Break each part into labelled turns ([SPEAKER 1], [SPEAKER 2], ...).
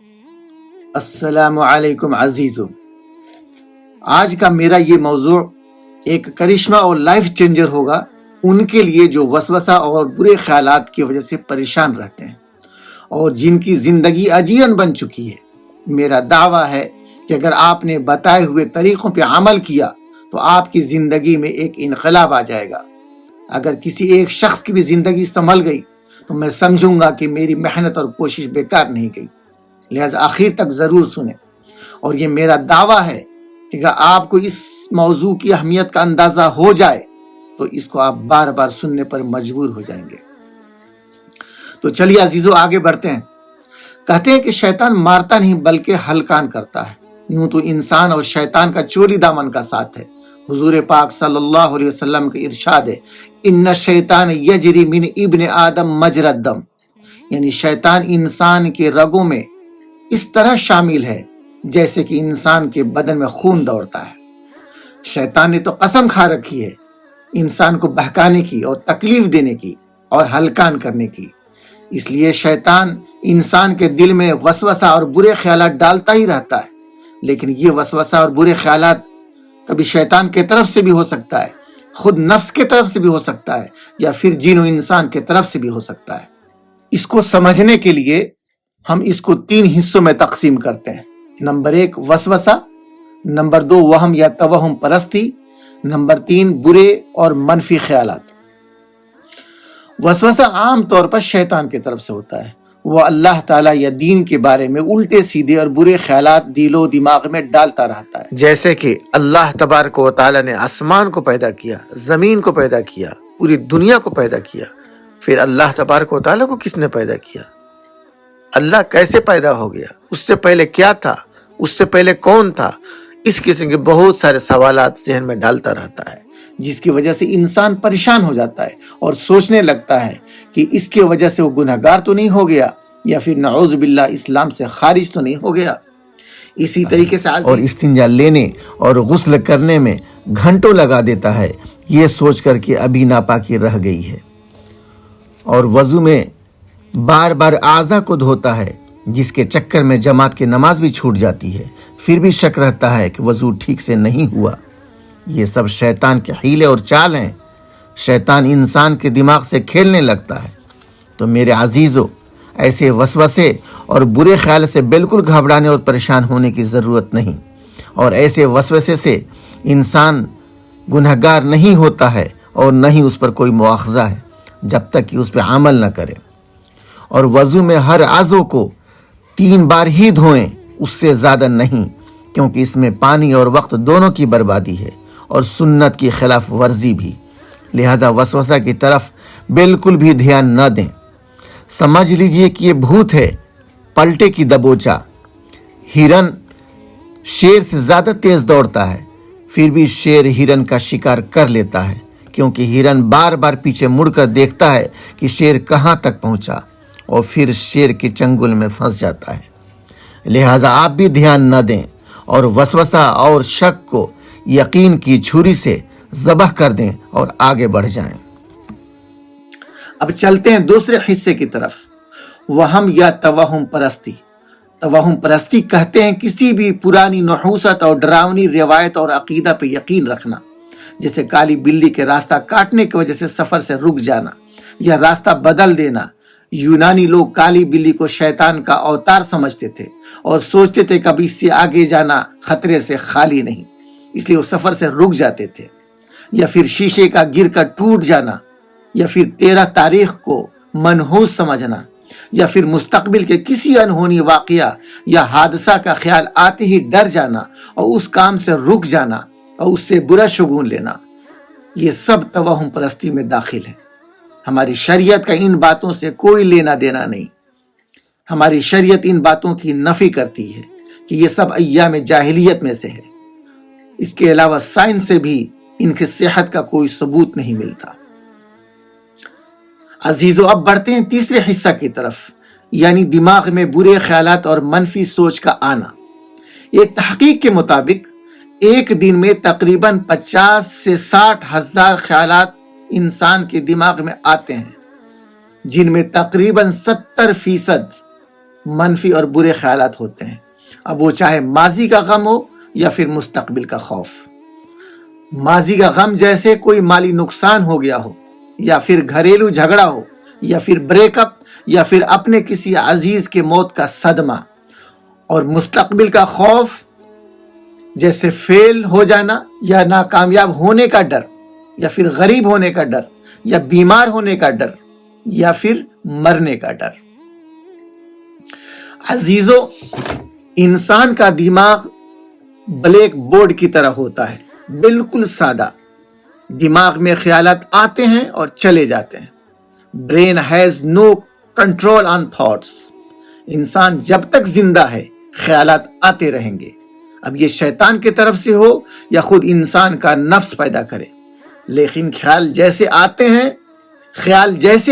[SPEAKER 1] السلام علیکم عزیزو، آج کا میرا یہ موضوع ایک کرشمہ اور لائف چینجر ہوگا ان کے لیے جو وسوسہ اور برے خیالات کی وجہ سے پریشان رہتے ہیں اور جن کی زندگی اجیرن بن چکی ہے۔ میرا دعویٰ ہے کہ اگر آپ نے بتائے ہوئے طریقوں پہ عمل کیا تو آپ کی زندگی میں ایک انقلاب آ جائے گا۔ اگر کسی ایک شخص کی بھی زندگی سنبھل گئی تو میں سمجھوں گا کہ میری محنت اور کوشش بیکار نہیں گئی، لہذا آخر تک ضرور سنیں۔ اور یہ میرا دعویٰ ہے کہ اگر آپ کو اس موضوع کی اہمیت کا اندازہ ہو جائے تو اس کو آپ بار بار سننے پر مجبور ہو جائیں گے۔ تو چلیے عزیزو آگے بڑھتے ہیں۔ کہتے ہیں کہ شیطان مارتا نہیں بلکہ ہلکان کرتا ہے، یوں تو انسان اور شیطان کا چوری دامن کا ساتھ ہے۔ حضور پاک صلی اللہ علیہ وسلم کا ارشاد ہے، ان الشیطان یجری من ابن آدم مجری الدم، یعنی شیطان انسان کے رگوں میں اس طرح شامل ہے جیسے کہ انسان کے بدن میں خون دوڑتا ہے۔ شیطان نے تو قسم کھا رکھی ہے انسان کو بہکانے کی اور تکلیف دینے کی اور ہلکان کرنے کی، اس لیے شیطان انسان کے دل میں وسوسہ اور برے خیالات ڈالتا ہی رہتا ہے۔ لیکن یہ وسوسہ اور برے خیالات کبھی شیطان کی طرف سے بھی ہو سکتا ہے، خود نفس کی طرف سے بھی ہو سکتا ہے، یا پھر جن و انسان کی طرف سے بھی ہو سکتا ہے۔ اس کو سمجھنے کے لیے ہم اس کو 3 حصوں میں تقسیم کرتے ہیں۔ نمبر 1 وسوسہ، نمبر 2 وہم یا توہم پرستی، نمبر 3 برے اور منفی خیالات۔ وسوسہ عام طور پر شیطان کی طرف سے ہوتا ہے، وہ اللہ تعالیٰ یا دین کے بارے میں الٹے سیدھے اور برے خیالات دل و دماغ میں ڈالتا رہتا ہے، جیسے کہ اللہ تبارک و تعالیٰ نے آسمان کو پیدا کیا، زمین کو پیدا کیا، پوری دنیا کو پیدا کیا، پھر اللہ تبارک و تعالیٰ کو کس نے پیدا کیا؟ اللہ کیسے پیدا ہو گیا؟ اس سے پہلے کیا تھا؟ اس سے پہلے کون تھا؟ اس قسم کے بہت سارے سوالات ذہن میں ڈالتا رہتا ہے، جس کی وجہ سے انسان پریشان ہو جاتا ہے اور سوچنے لگتا ہے کہ اس کی وجہ سے وہ گنہگار تو نہیں ہو گیا، یا پھر نعوذ باللہ اسلام سے خارج تو نہیں ہو گیا۔ اسی طریقے سے اور استنجا لینے اور غسل کرنے میں گھنٹوں لگا دیتا ہے، یہ سوچ کر کہ ابھی ناپاکی رہ گئی ہے، اور وضو میں بار بار اعضاء کو دھوتا ہے، جس کے چکر میں جماعت کی نماز بھی چھوٹ جاتی ہے، پھر بھی شک رہتا ہے کہ وضو ٹھیک سے نہیں ہوا۔ یہ سب شیطان کے حیلے اور چال ہیں۔ شیطان انسان کے دماغ سے کھیلنے لگتا ہے۔ تو میرے عزیزو، ایسے وسوسے اور برے خیال سے بالکل گھبرانے اور پریشان ہونے کی ضرورت نہیں، اور ایسے وسوسے سے انسان گنہگار نہیں ہوتا ہے اور نہ ہی اس پر کوئی مواخذہ ہے، جب تک کہ اس پہ عمل نہ کرے۔ اور وضو میں ہر عضو کو 3 بار ہی دھوئیں، اس سے زیادہ نہیں، کیونکہ اس میں پانی اور وقت دونوں کی بربادی ہے اور سنت کی خلاف ورزی بھی، لہذا وسوسہ کی طرف بالکل بھی دھیان نہ دیں۔ سمجھ لیجئے کہ یہ بھوت ہے، پلٹے کی دبوچا۔ ہرن شیر سے زیادہ تیز دوڑتا ہے، پھر بھی شیر ہرن کا شکار کر لیتا ہے، کیونکہ ہرن بار بار پیچھے مڑ کر دیکھتا ہے کہ شیر کہاں تک پہنچا، اور پھر شیر کے چنگل میں پھنس جاتا ہے۔ لہٰذا آپ بھی دھیان نہ دیں اور وسوسہ اور شک کو یقین کی چھری سے ذبح کر دیں اور آگے بڑھ جائیں۔ اب چلتے ہیں دوسرے حصے کی طرف، وہم یا توہم پرستی۔ توہم پرستی کہتے ہیں کسی بھی پرانی نحوست اور ڈراؤنی روایت اور عقیدہ پہ یقین رکھنا، جیسے کالی بلی کے راستہ کاٹنے کی وجہ سے سفر سے رک جانا یا راستہ بدل دینا۔ یونانی لوگ کالی بلی کو شیطان کا اوتار سمجھتے تھے اور سوچتے تھے کبھی اس سے آگے جانا خطرے سے خالی نہیں، اس لیے وہ سفر سے رک جاتے تھے۔ یا پھر شیشے کا گر کر ٹوٹ جانا، یا پھر 13 تاریخ کو منحوس سمجھنا، یا پھر مستقبل کے کسی انہونی واقعہ یا حادثہ کا خیال آتے ہی ڈر جانا اور اس کام سے رک جانا اور اس سے برا شگون لینا، یہ سب توہم پرستی میں داخل ہے۔ ہماری شریعت کا ان باتوں سے کوئی لینا دینا نہیں۔ ہماری شریعت ان باتوں کی نفی کرتی ہے کہ یہ سب ایام جاہلیت میں سے ہے۔ اس کے علاوہ سائنس سے بھی ان کی صحت کا کوئی ثبوت نہیں ملتا۔ عزیزو، اب بڑھتے ہیں تیسرے حصہ کی طرف، یعنی دماغ میں برے خیالات اور منفی سوچ کا آنا۔ ایک تحقیق کے مطابق ایک دن میں تقریباً 50 سے 60 ہزار خیالات انسان کے دماغ میں آتے ہیں، جن میں تقریباً 70% منفی اور برے خیالات ہوتے ہیں، اب وہ چاہے ماضی کا غم ہو یا پھر مستقبل کا خوف۔ ماضی کا غم جیسے کوئی مالی نقصان ہو گیا ہو، یا پھر گھریلو جھگڑا ہو، یا پھر بریک اپ، یا پھر اپنے کسی عزیز کے موت کا صدمہ۔ اور مستقبل کا خوف جیسے فیل ہو جانا یا ناکامیاب ہونے کا ڈر، یا پھر غریب ہونے کا ڈر، یا بیمار ہونے کا ڈر، یا پھر مرنے کا ڈر۔ عزیزو، انسان کا دماغ بلیک بورڈ کی طرح ہوتا ہے، بالکل سادہ۔ دماغ میں خیالات آتے ہیں اور چلے جاتے ہیں۔ Brain has no control on thoughts. انسان جب تک زندہ ہے خیالات آتے رہیں گے، اب یہ شیطان کی طرف سے ہو یا خود انسان کا نفس پیدا کرے، لیکن خیال جیسے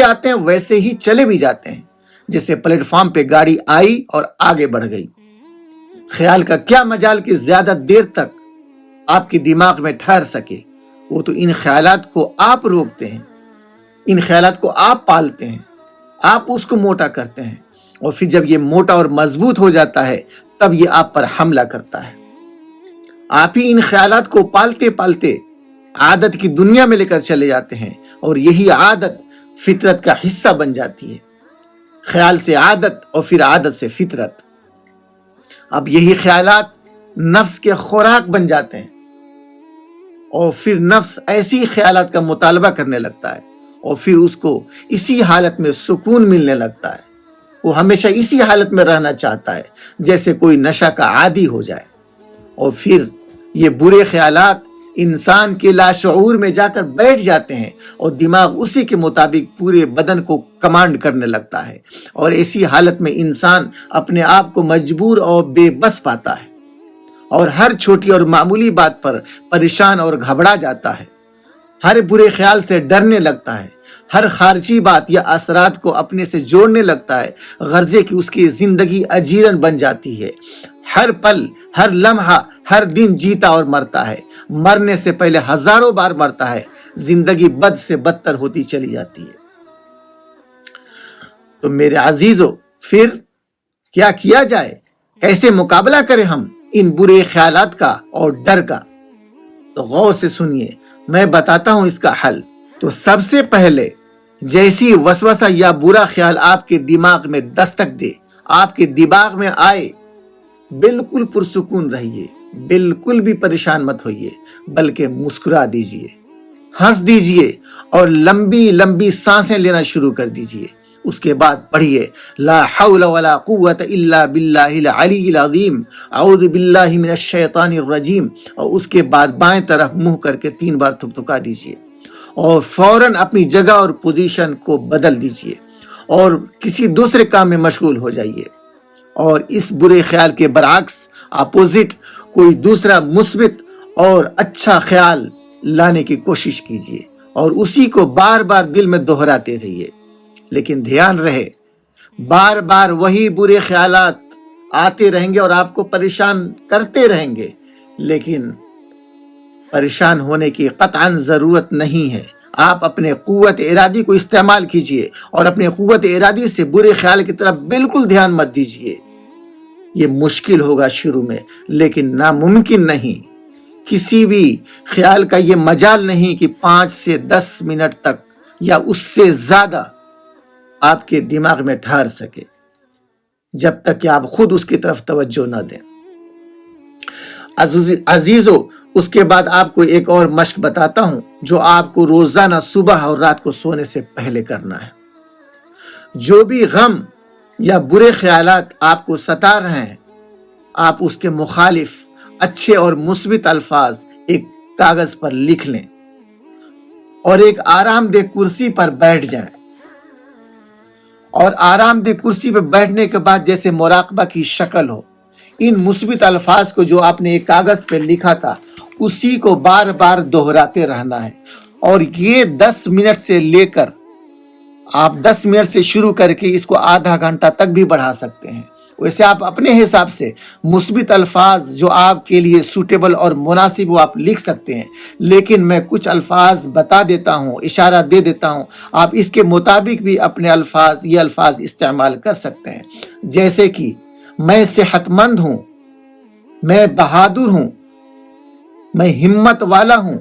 [SPEAKER 1] آتے ہیں ویسے ہی چلے بھی جاتے ہیں، جیسے پلیٹ فارم پہ گاڑی آئی اور آگے بڑھ گئی۔ خیال کا کیا مجال کہ زیادہ دیر تک آپ کے دماغ میں ٹھہر سکے، وہ تو ان خیالات کو آپ روکتے ہیں، ان خیالات کو آپ پالتے ہیں، آپ اس کو موٹا کرتے ہیں، اور پھر جب یہ موٹا اور مضبوط ہو جاتا ہے تب یہ آپ پر حملہ کرتا ہے۔ آپ ہی ان خیالات کو پالتے پالتے عادت کی دنیا میں لے کر چلے جاتے ہیں، اور یہی عادت فطرت کا حصہ بن جاتی ہے۔ خیال سے عادت اور پھر عادت سے فطرت۔ اب یہی خیالات نفس کے خوراک بن جاتے ہیں، اور پھر نفس ایسی خیالات کا مطالبہ کرنے لگتا ہے، اور پھر اس کو اسی حالت میں سکون ملنے لگتا ہے۔ وہ ہمیشہ اسی حالت میں رہنا چاہتا ہے، جیسے کوئی نشہ کا عادی ہو جائے، اور پھر یہ برے خیالات انسان کے لاشعور میں جا کر بیٹھ جاتے ہیں، اور دماغ اسی کے مطابق پورے بدن کو کمانڈ کرنے لگتا ہے، اور ایسی حالت میں انسان اپنے آپ کو مجبور اور بے بس پاتا ہے، اور ہر چھوٹی اور معمولی بات پر پریشان اور گھبرا جاتا ہے، ہر برے خیال سے ڈرنے لگتا ہے، ہر خارجی بات یا اثرات کو اپنے سے جوڑنے لگتا ہے، غرضے کہ اس کی زندگی اجیرن بن جاتی ہے۔ ہر پل، ہر لمحہ، ہر دن جیتا اور مرتا ہے، مرنے سے پہلے ہزاروں بار مرتا ہے، زندگی بد سے بدتر ہوتی چلی جاتی ہے۔ تو میرے عزیزو، پھر کیا کیا جائے؟ کیسے مقابلہ کریں ہم ان برے خیالات کا اور ڈر کا؟ تو غور سے سنیے، میں بتاتا ہوں اس کا حل۔ تو سب سے پہلے جیسی وسوسہ یا برا خیال آپ کے دماغ میں دستک دے، آپ کے دماغ میں آئے، بالکل پرسکون رہیے، بالکل بھی پریشان مت ہوئیے، بلکہ مسکرا دیجئے، ہنس دیجئے، اور لمبی لمبی سانسیں لینا شروع کر دیجئے۔ اس کے بعد پڑھیے لا حول ولا قوت الا باللہ العلی العظیم، اعوذ باللہ من الشیطان الرجیم، اور اس کے بعد بائیں طرف منہ کر کے 3 بار تھپتھپا دیجئے، اور فوراً اپنی جگہ اور پوزیشن کو بدل دیجئے اور کسی دوسرے کام میں مشغول ہو جائیے، اور اس برے خیال کے برعکس اپوزٹ کوئی دوسرا مثبت اور اچھا خیال لانے کی کوشش کیجئے، اور اسی کو بار بار دل میں دہراتے رہیے۔ لیکن دھیان رہے، بار بار وہی برے خیالات آتے رہیں گے اور آپ کو پریشان کرتے رہیں گے، لیکن پریشان ہونے کی قطعاً ضرورت نہیں ہے۔ آپ اپنے قوت ارادی کو استعمال کیجئے، اور اپنے قوت ارادی سے برے خیال کی طرف بالکل دھیان مت دیجئے۔ یہ مشکل ہوگا شروع میں، لیکن ناممکن نہیں۔ کسی بھی خیال کا یہ مجال نہیں کہ 5 سے 10 منٹ تک یا اس سے زیادہ آپ کے دماغ میں ٹھہر سکے، جب تک کہ آپ خود اس کی طرف توجہ نہ دیں۔ عزیزو، اس کے بعد آپ کو ایک اور مشق بتاتا ہوں جو آپ کو روزانہ صبح اور رات کو سونے سے پہلے کرنا ہے۔ جو بھی غم یا برے خیالات آپ کو ستا رہے ہیں، آپ اس کے مخالف اچھے اور مثبت الفاظ ایک کاغذ پر لکھ لیں، اور ایک آرام دہ کرسی پر بیٹھ جائیں، اور آرام دہ کرسی پر بیٹھنے کے بعد جیسے مراقبہ کی شکل ہو، ان مثبت الفاظ کو جو آپ نے ایک کاغذ پہ لکھا تھا اسی کو بار بار دہراتے رہنا ہے، اور یہ 10 منٹ سے لے کر آپ 10 منٹ سے شروع کر کے اس کو آدھا گھنٹہ تک بھی بڑھا سکتے ہیں، ویسے آپ اپنے حساب سے مثبت الفاظ جو آپ کے لیے سوٹیبل اور مناسب وہ آپ لکھ سکتے ہیں، لیکن میں کچھ الفاظ بتا دیتا ہوں، اشارہ دے دیتا ہوں، آپ اس کے مطابق بھی اپنے یہ الفاظ استعمال کر سکتے ہیں، جیسے کہ میں صحت مند ہوں، میں بہادر ہوں، میں ہمت والا ہوں،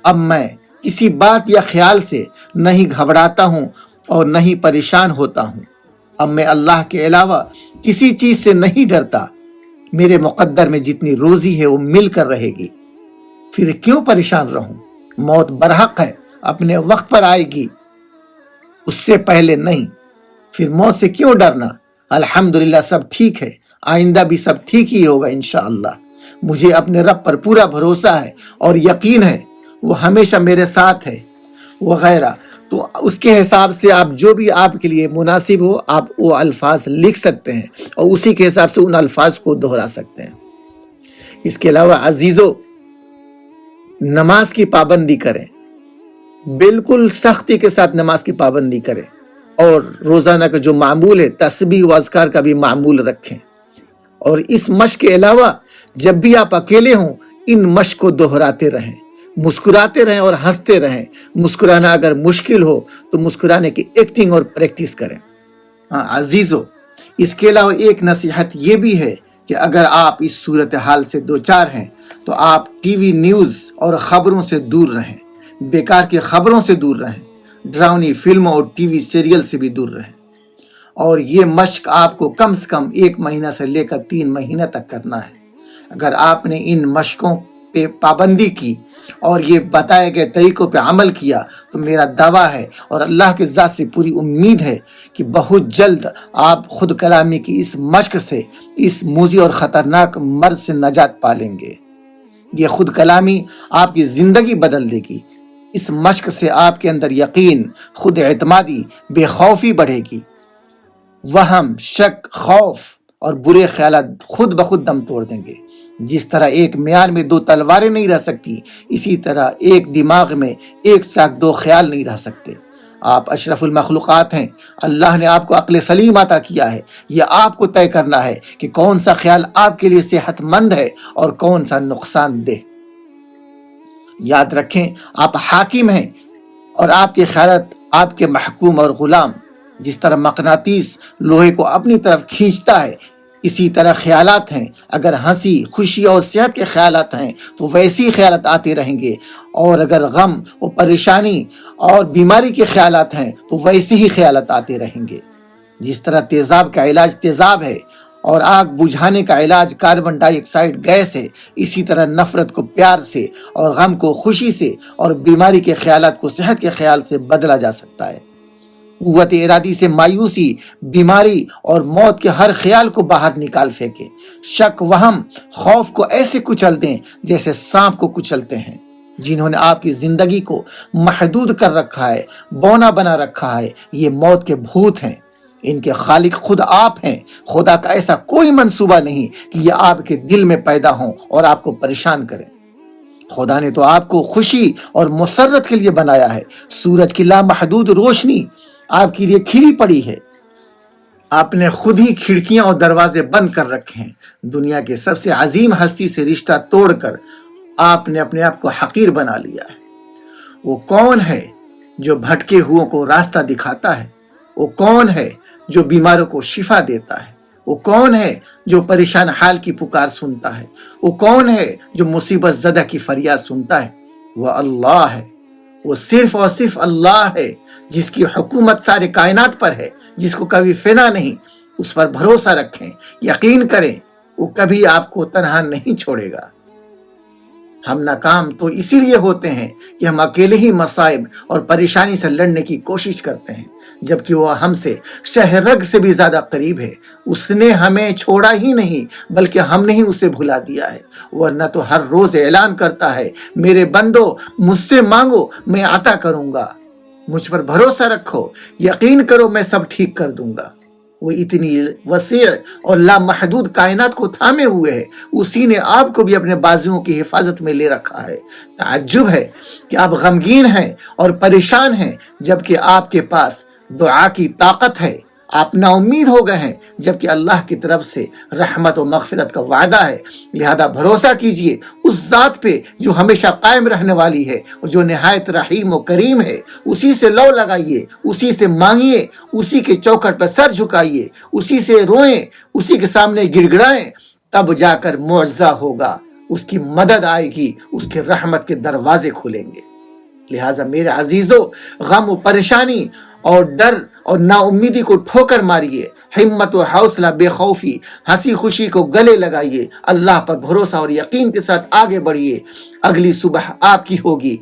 [SPEAKER 1] اب میں کسی بات یا خیال سے نہیں گھبراتا ہوں اور نہیں پریشان ہوتا ہوں، اب میں اللہ کے علاوہ کسی چیز سے نہیں ڈرتا، میرے مقدر میں جتنی روزی ہے وہ مل کر رہے گی، پھر کیوں پریشان رہوں، موت برحق ہے، اپنے وقت پر آئے گی، اس سے پہلے نہیں، پھر موت سے کیوں ڈرنا، الحمدللہ سب ٹھیک ہے، آئندہ بھی سب ٹھیک ہی ہوگا انشاءاللہ، مجھے اپنے رب پر پورا بھروسہ ہے اور یقین ہے وہ ہمیشہ میرے ساتھ ہے، وغیرہ۔ تو اس کے حساب سے آپ جو بھی آپ کے لیے مناسب ہو آپ وہ الفاظ لکھ سکتے ہیں اور اسی کے حساب سے ان الفاظ کو دہرا سکتے ہیں۔ اس کے علاوہ عزیزو، نماز کی پابندی کریں، بالکل سختی کے ساتھ نماز کی پابندی کریں، اور روزانہ کا جو معمول ہے تسبیح و اذکار کا بھی معمول رکھیں، اور اس مشق کے علاوہ جب بھی آپ اکیلے ہوں ان مشق کو دہراتے رہیں، مسکراتے رہیں اور ہنستے رہیں، مسکرانا اگر مشکل ہو تو مسکرانے کی ایکٹنگ اور پریکٹس کریں۔ ہاں عزیزو، اس کے علاوہ ایک نصیحت یہ بھی ہے کہ اگر آپ اس صورتحال سے دوچار ہیں تو آپ ٹی وی نیوز اور خبروں سے دور رہیں، بیکار کی خبروں سے دور رہیں، ڈراؤنی فلموں اور ٹی وی سیریل سے بھی دور رہیں، اور یہ مشق آپ کو کم سے کم 1 مہینہ سے لے کر 3 مہینہ تک کرنا ہے۔ اگر آپ نے ان مشقوں پہ پابندی کی اور یہ بتائے گئے طریقوں پہ عمل کیا تو میرا دعویٰ ہے اور اللہ کے ذات سے پوری امید ہے کہ بہت جلد آپ خود کلامی کی اس مشق سے، اس موذی اور خطرناک مرض سے نجات پا لیں گے۔ یہ خود کلامی آپ کی زندگی بدل دے گی۔ اس مشق سے آپ کے اندر یقین، خود اعتمادی، بے خوفی بڑھے گی، وہم، شک، خوف اور برے خیالات خود بخود دم توڑ دیں گے۔ جس طرح ایک میان میں 2 تلواریں نہیں رہ سکتی، اسی طرح ایک دماغ میں ایک ساتھ 2 خیال نہیں رہ سکتے۔ آپ اشرف المخلوقات ہیں، اللہ نے آپ کو عقل سلیم عطا کیا ہے، یہ آپ کو طے کرنا ہے کہ کون سا خیال آپ کے لیے صحت مند ہے اور کون سا نقصان دہ۔ یاد رکھیں آپ حاکم ہیں اور آپ کے خیالات آپ کے محکوم اور غلام۔ جس طرح مقناطیس لوہے کو اپنی طرف کھینچتا ہے، اسی طرح خیالات ہیں، اگر ہنسی، خوشی اور صحت کے خیالات ہیں تو ویسی خیالات آتے رہیں گے، اور اگر غم اور پریشانی اور بیماری کے خیالات ہیں تو ویسے ہی خیالات آتے رہیں گے۔ جس طرح تیزاب کا علاج تیزاب ہے اور آگ بجھانے کا علاج کاربن ڈائی آکسائڈ گیس ہے، اسی طرح نفرت کو پیار سے اور غم کو خوشی سے اور بیماری کے خیالات کو صحت کے خیال سے بدلا جا سکتا ہے۔ قوت ارادی سے مایوسی، بیماری اور موت کے ہر خیال کو باہر نکال پھینکیں۔ شک، وہم، خوف کو ایسے کچل دیں جیسے سانپ کو کچلتے ہیں۔ جنہوں نے آپ کی زندگی کو محدود کر رکھا ہے، بونا بنا رکھا ہے، یہ موت کے بھوت ہیں۔ ان کے خالق خود آپ ہیں۔ خدا کا ایسا کوئی منصوبہ نہیں کہ یہ آپ کے دل میں پیدا ہوں اور آپ کو پریشان کریں۔ خدا نے تو آپ کو خوشی اور مسرت کے لیے بنایا ہے۔ سورج کی لامحدود روشنی آپ کے لیے کھلی پڑی ہے۔ آپ نے خود ہی کھڑکیاں اور دروازے بند کر رکھے ہیں۔ دنیا کے سب سے عظیم ہستی سے رشتہ توڑ کر آپ نے اپنے آپ کو حقیر بنا لیا ہے۔ وہ کون ہے جو بھٹکے ہوئوں کو راستہ دکھاتا ہے؟ وہ کون ہے جو بیماروں کو شفا دیتا ہے؟ وہ کون ہے جو پریشان حال کی پکار سنتا ہے؟ وہ کون ہے جو مصیبت زدہ کی فریاد سنتا ہے؟ وہ اللہ ہے۔ وہ صرف اور صرف اللہ ہے، جس کی حکومت سارے کائنات پر ہے، جس کو کبھی فنا نہیں۔ اس پر بھروسہ رکھیں، یقین کریں، وہ کبھی آپ کو تنہا نہیں چھوڑے گا۔ ہم ناکام تو اسی لیے ہوتے ہیں کہ ہم اکیلے ہی مصائب اور پریشانی سے لڑنے کی کوشش کرتے ہیں، جبکہ وہ ہم سے شہرگ سے بھی زیادہ قریب ہے۔ اس نے ہمیں چھوڑا ہی نہیں بلکہ ہم نے ہی اسے بھلا دیا ہے، ورنہ تو ہر روز اعلان کرتا ہے، میرے بندو مجھ سے مانگو میں عطا کروں گا، مجھ پر بھروسہ رکھو، یقین کرو میں سب ٹھیک کر دوں گا۔ وہ اتنی وسیع اور لامحدود کائنات کو تھامے ہوئے ہے، اسی نے آپ کو بھی اپنے بازوؤں کی حفاظت میں لے رکھا ہے۔ تعجب ہے کہ آپ غمگین ہیں اور پریشان ہیں، جبکہ آپ کے پاس دعا کی طاقت ہے آپ نا امید ہو گئے ہیں، جبکہ اللہ کی طرف سے رحمت و مغفرت کا وعدہ ہے۔ لہذا بھروسہ کیجئے اس ذات پہ جو ہمیشہ قائم رہنے والی ہے، جو نہایت رحیم و کریم ہے۔ اسی سے لو لگائیے، اسی سے مانگیے، اسی کے چوکھٹ پر سر جھکائیے، اسی سے روئیں، اسی کے سامنے گڑ گڑائیں، تب جا کر معجزہ ہوگا، اس کی مدد آئے گی، اس کے رحمت کے دروازے کھلیں گے۔ لہٰذا میرے عزیزو، غم و پریشانی اور ڈر اور نا امیدی کو ٹھوکر ماریے، ہمت و حوصلہ، بے خوفی، ہنسی خوشی کو گلے لگائیے، اللہ پر بھروسہ اور یقین کے ساتھ آگے بڑھیے۔ اگلی صبح آپ کی ہوگی،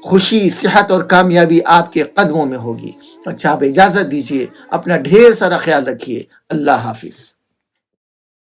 [SPEAKER 1] خوشی، صحت اور کامیابی آپ کے قدموں میں ہوگی۔ اچھا، آپ اجازت دیجیے، اپنا ڈھیر سارا خیال رکھیے۔ اللہ حافظ۔